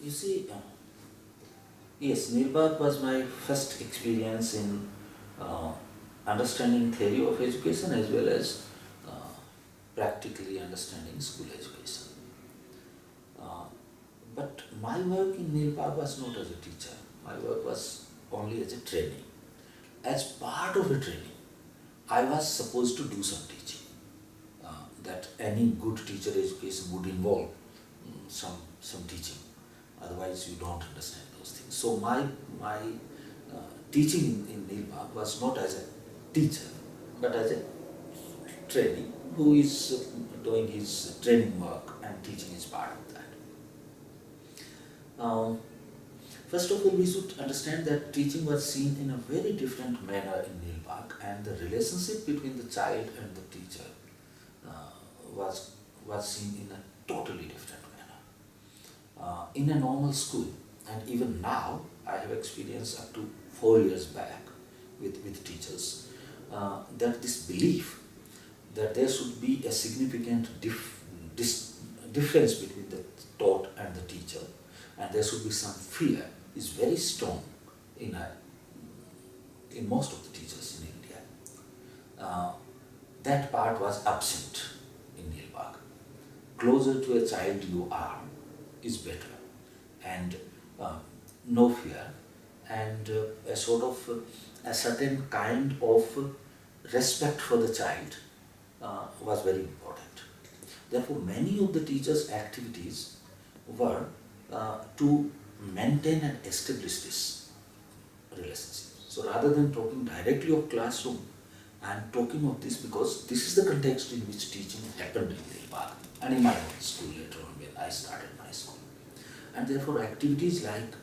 You see, yes, Neelbagh was my first experience in uh, understanding theory of education as well as uh, practically understanding school education. Uh, but my work in Neelbagh was not as a teacher. My work was only as a trainee. As part of the training, I was supposed to do some teaching. That any good teacher education would involve some teaching. Otherwise, you don't understand those things. So my teaching in Neelbagh was not as a teacher, but as a trainee who is doing his training work and teaching is part of that. Um, First of all, we should understand that teaching was seen in a very different manner in Neelbagh, and the relationship between the child and the teacher uh, was seen in a totally different manner. In a normal school, and even now, I have experienced up to 4 years back with teachers, that this belief that there should be a significant difference between the taught and the teacher, and there should be some fear, is very strong in most of the teachers in India. That part was absent in Neelbagh. Closer to a child you are is better, and no fear, and a sort of a certain kind of respect for the child was very important. Therefore, many of the teachers' activities were to maintain and establish this relationship. So rather than talking directly of classroom, I am talking of this because this is the context in which teaching happened in Neelbagh and in my own school later on when I started my school. And therefore activities like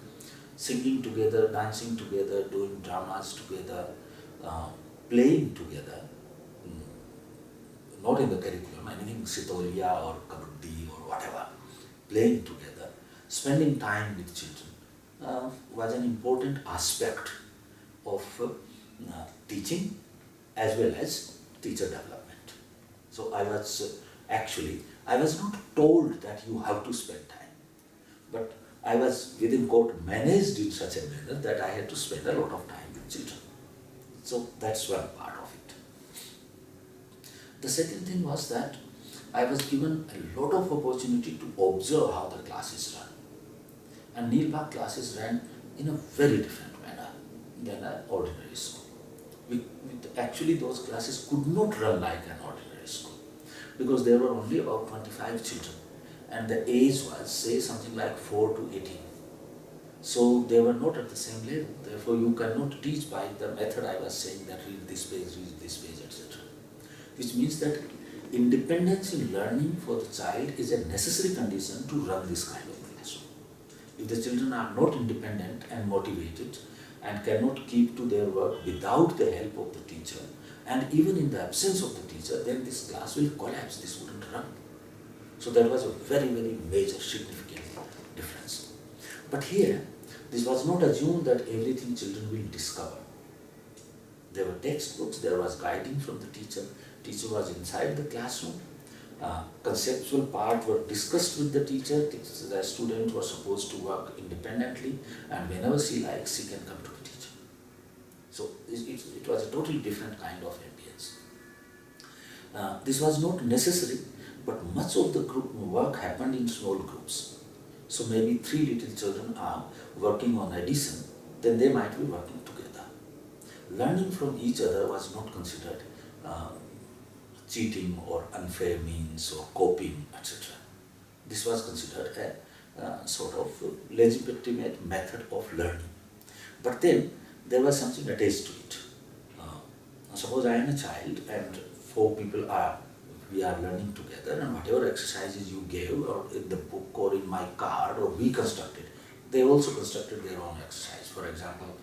singing together, dancing together, doing dramas together, playing together, not in the curriculum, anything sitoliya or kabaddi or whatever, playing together, spending time with children was an important aspect of teaching as well as teacher development. So I was not told that you have to spend time, but I was within quote managed in such a manner that I had to spend a lot of time with children. So that's one part of it. The second thing was that I was given a lot of opportunity to observe how the classes run. And Neelbagh classes ran in a very different manner than an ordinary school. Actually, those classes could not run like an ordinary school because there were only about 25 children and the age was, say, something like 4 to 18. So they were not at the same level. Therefore, you cannot teach by the method I was saying that read this page, etc. Which means that independence in learning for the child is a necessary condition to run this kind of classroom. If the children are not independent and motivated and cannot keep to their work without the help of the teacher, and even in the absence of the teacher, then this class will collapse, this wouldn't run. So that was a very, very major, significant difference. But here, this was not assumed that everything children will discover. There were textbooks, there was guiding from the teacher was inside the classroom, conceptual part were discussed with the teacher, the student was supposed to work independently and whenever she likes, she can come to the teacher. So it was a totally different kind of ambience. This was not necessary, but much of the group work happened in small groups. So maybe 3 little children are working on addition, then they might be working together. Learning from each other was not considered cheating or unfair means or coping, etc. This was considered a sort of legitimate method of learning. But then there was something attached to it. Suppose I am a child and 4 people we are learning together, and whatever exercises you gave or in the book or in my card or we constructed, they also constructed their own exercise. For example,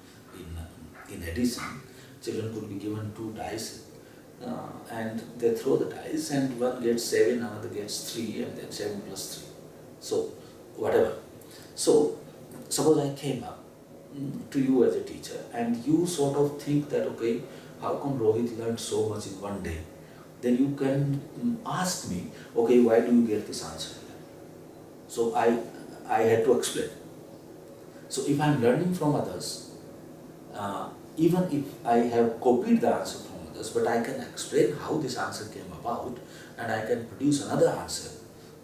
in addition, children could be given 2 dice and they throw the dice and one gets 7, another gets 3 and then 7 plus 3. So whatever. So suppose I came up to you as a teacher and you sort of think that, okay, how come Rohit learned so much in one day? Then you can ask me, okay, why do you get this answer? So I had to explain. So if I'm learning from others, even if I have copied the answer from others, but I can explain how this answer came about and I can produce another answer,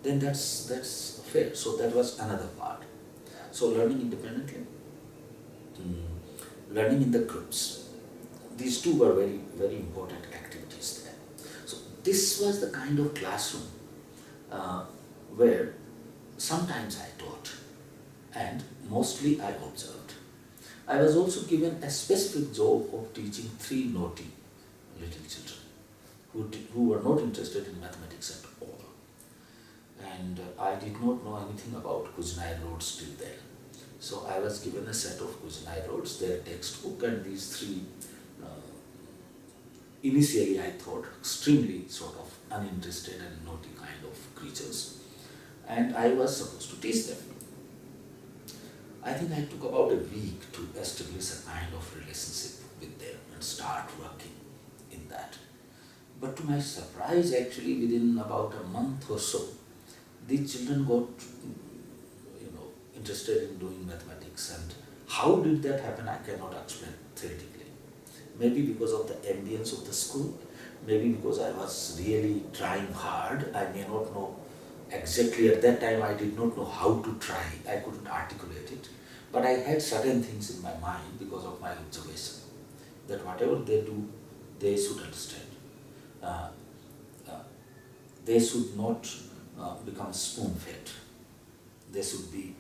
then that's fair. So that was another part. So learning independently, learning in the groups. These two were very, very important activities there. So this was the kind of classroom where sometimes I taught and mostly I observed. I was also given a specific job of teaching 3 naughty little children who were not interested in mathematics at all. And I did not know anything about Kuznai roads till then. So I was given a set of Kuznai roads, their textbook, and these 3, initially I thought extremely sort of uninterested and naughty kind of creatures. And I was supposed to teach them. I think I took about a week to establish a kind of relationship with them and start working in that. But to my surprise, actually, within about a month or so, these children got, interested in doing mathematics. And how did that happen, I cannot explain theoretically. Maybe because of the ambience of the school, maybe because I was really trying hard. I may not know exactly at that time, I did not know how to try. I couldn't articulate it. But I had certain things in my mind because of my observation, that whatever they do, they should understand. They should not become spoon-fed. They should be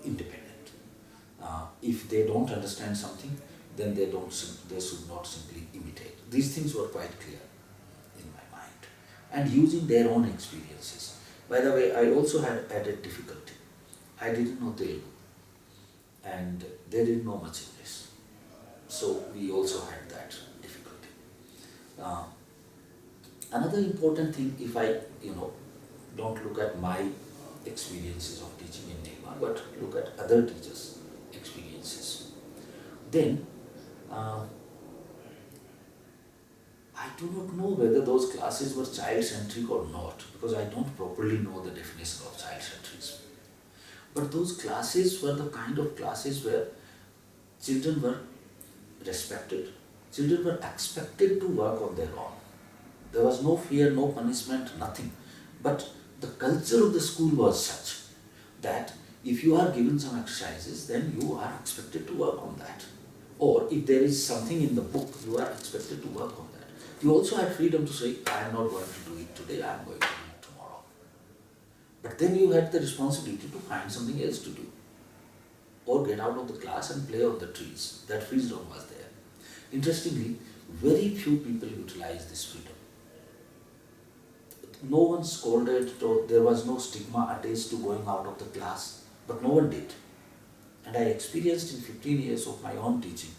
independent. If they don't understand something, then they should not simply imitate. These things were quite clear in my mind. And using their own experiences. By the way, I also had added difficulty. I didn't know Telugu, and they didn't know much English. So we also had that difficulty. Another important thing, if I, don't look at my experiences of teaching in Neelbagh, but look at other teachers' experiences, then I do not know whether those classes were child-centric or not, because I don't properly know the definition of child-centrism. But those classes were the kind of classes where children were respected, children were expected to work on their own. There was no fear, no punishment, nothing. But the culture of the school was such that if you are given some exercises, then you are expected to work on that. Or if there is something in the book, you are expected to work on that. You also had freedom to say, I am not going to do it today, I am going to do it tomorrow. But then you had the responsibility to find something else to do. Or get out of the class and play on the trees. That freedom was there. Interestingly, very few people utilized this freedom. No one scolded, there was no stigma attached to going out of the class, but no one did. And I experienced in 15 years of my own teaching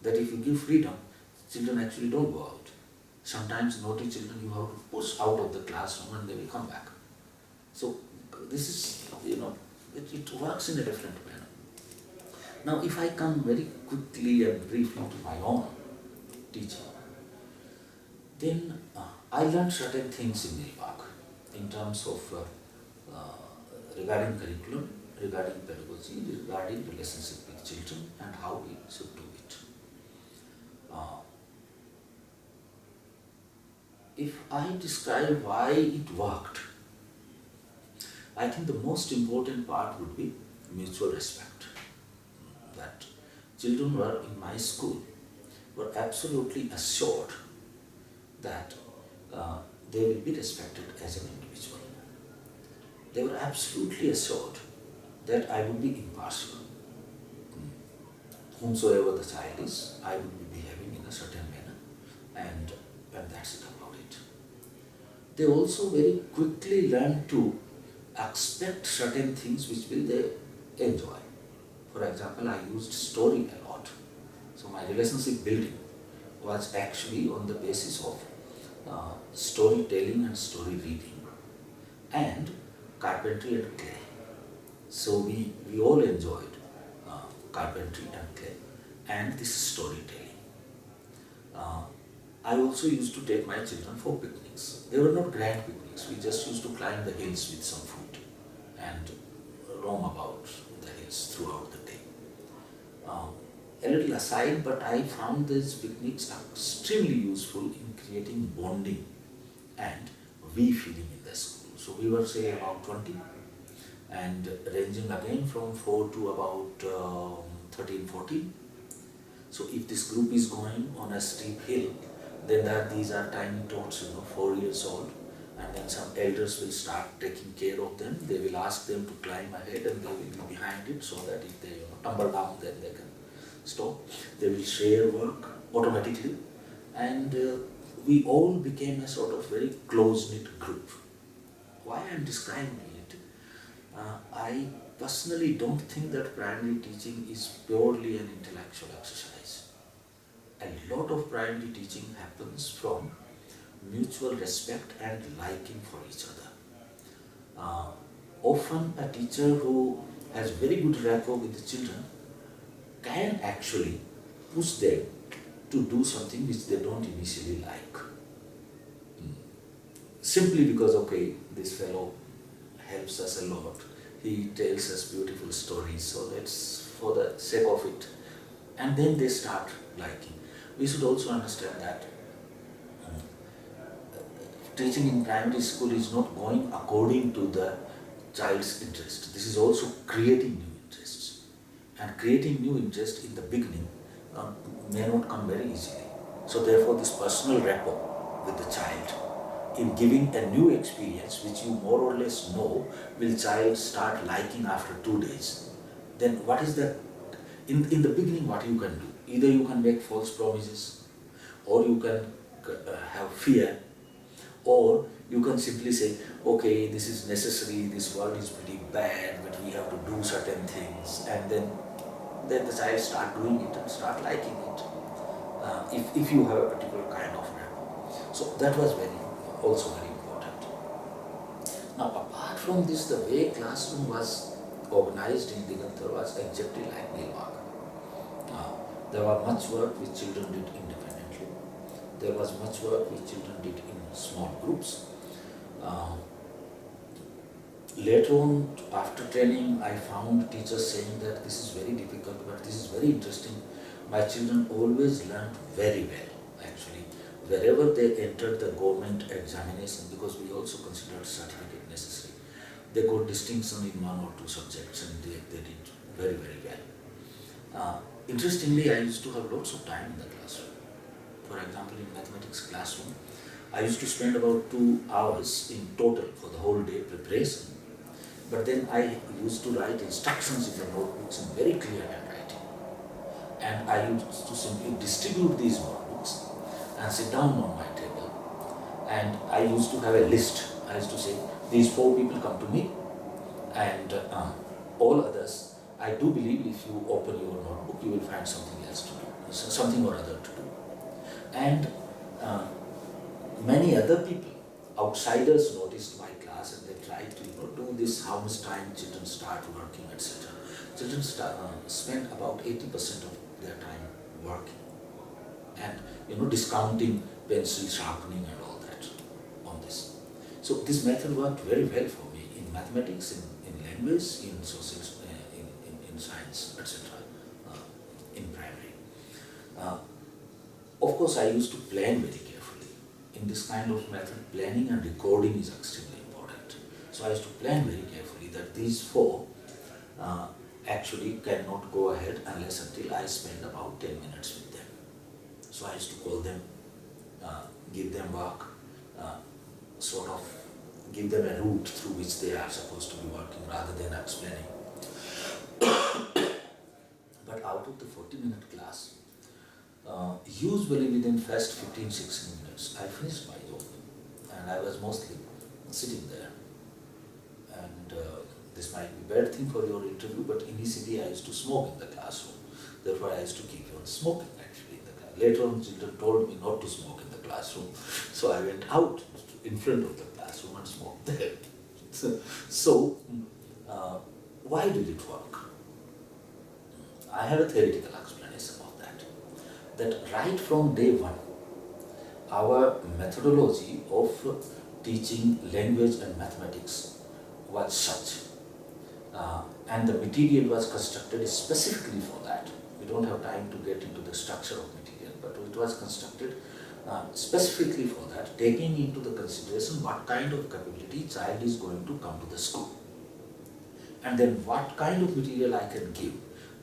that if you give freedom, children actually don't go out. Sometimes naughty children you have to push out of the classroom and they will come back. So this is, it works in a different manner. Now if I come very quickly and briefly to my own teaching, then I learned certain things in Neelbagh in terms of regarding curriculum, regarding pedagogy, regarding relationship with children and how we should do it. If I describe why it worked, I think the most important part would be mutual respect. That children were in my school were absolutely assured that they will be respected as an individual. They were absolutely assured that I would be impartial. Whomsoever the child is, I would be behaving in a certain manner, and that's it about it. They also very quickly learn to expect certain things which will they enjoy. For example, I used story a lot. So my relationship building was actually on the basis of storytelling and story reading and carpentry and clay. So we all enjoyed carpentry and clay and this storytelling. I also used to take my children for picnics. They were not grand picnics. We just used to climb the hills with some food and roam about the hills throughout the day. Um, a little aside, but I found these picnics extremely useful in creating bonding and we feeling in the school. So we were say about 20 and ranging again from 4 to about 13, 14. So if this group is going on a steep hill, then these are tiny tots, 4 years old, and then some elders will start taking care of them. They will ask them to climb ahead, and they will be behind it so that if they tumble down, then they can stop. They will share work automatically, and we all became a sort of very close-knit group. Why I am describing it? I personally don't think that primary teaching is purely an intellectual exercise. A lot of primary teaching happens from mutual respect and liking for each other. Often a teacher who has very good rapport with the children can actually push them to do something which they don't initially like. Simply because, okay, this fellow helps us a lot, he tells us beautiful stories, so let's, for the sake of it. And then they start liking. We should also understand that teaching in primary school is not going according to the child's interest. This is also creating new interests. And creating new interest in the beginning may not come very easily. So therefore this personal rapport with the child in giving a new experience which you more or less know will child start liking after 2 days. Then what is the, in the beginning what you can do? Either you can make false promises, or you can have fear, or you can simply say, okay, this is necessary, this world is pretty bad, but we have to do certain things, and then the child start doing it and start liking it, if you have a particular kind of rapport. So that was also very important. Now apart from this, the way classroom was organized in Digantar was exactly like Neelbagh. There was much work which children did independently. There was much work which children did in small groups. Later on, after training, I found teachers saying that this is very difficult, but this is very interesting. My children always learned very well, actually. Wherever they entered the government examination, because we also considered certificate necessary, they got distinction in 1 or 2 subjects, and they did very, very well. Interestingly, I used to have lots of time in the classroom. For example, in mathematics classroom, I used to spend about 2 hours in total for the whole day preparation. But then I used to write instructions in the notebooks in very clear handwriting. And I used to simply distribute these notebooks and sit down on my table. And I used to have a list. I used to say, these 4 people come to me, and all others, I do believe if you open your notebook, you will find something else to do, something or other to do. And many other people, outsiders, noticed my class, and they tried to do this, how much time children start working, etc. Children spend about 80% of their time working and discounting pencil sharpening and all that on this. So this method worked very well for me in mathematics, in language, in social, in science, etc. In primary. Of course, I used to plan very carefully. In this kind of method, planning and recording is extremely important. So I used to plan very carefully that these 4 actually cannot go ahead unless until I spend about 10 minutes with them. So I used to call them, give them work, sort of give them a route through which they are supposed to be working rather than explaining. But out of the 40-minute class, usually within first 15-16 minutes, I finished my job, and I was mostly sitting there. And this might be a bad thing for your interview, but initially I used to smoke in the classroom. Therefore, I used to keep on smoking actually in the class. Later on, children told me not to smoke in the classroom, so I went out in front of the classroom and smoked there. So why did it work? I have a theoretical explanation of that. That right from day 1, our methodology of teaching language and mathematics was such, and the material was constructed specifically for that. We don't have time to get into the structure of material, but it was constructed specifically for that, taking into the consideration what kind of capability child is going to come to the school, and then what kind of material I can give,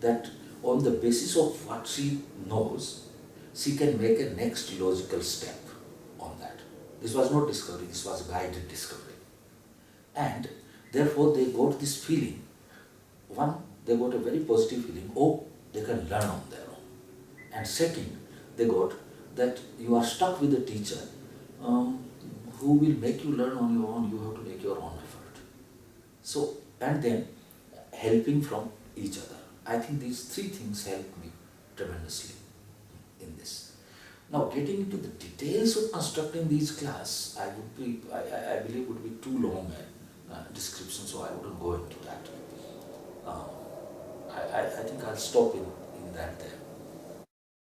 that on the basis of what she knows, she can make a next logical step on that. This was not discovery, this was guided discovery. And therefore they got this feeling, one, they got a very positive feeling, oh, they can learn on their own. And second, they got that you are stuck with a teacher who will make you learn on your own, you have to make your own effort. So, and then helping from each other. I think these three things helped me tremendously in this. Now, getting into the details of constructing these class, I believe would be too long a description, so I wouldn't go into that. I think I'll stop in that there.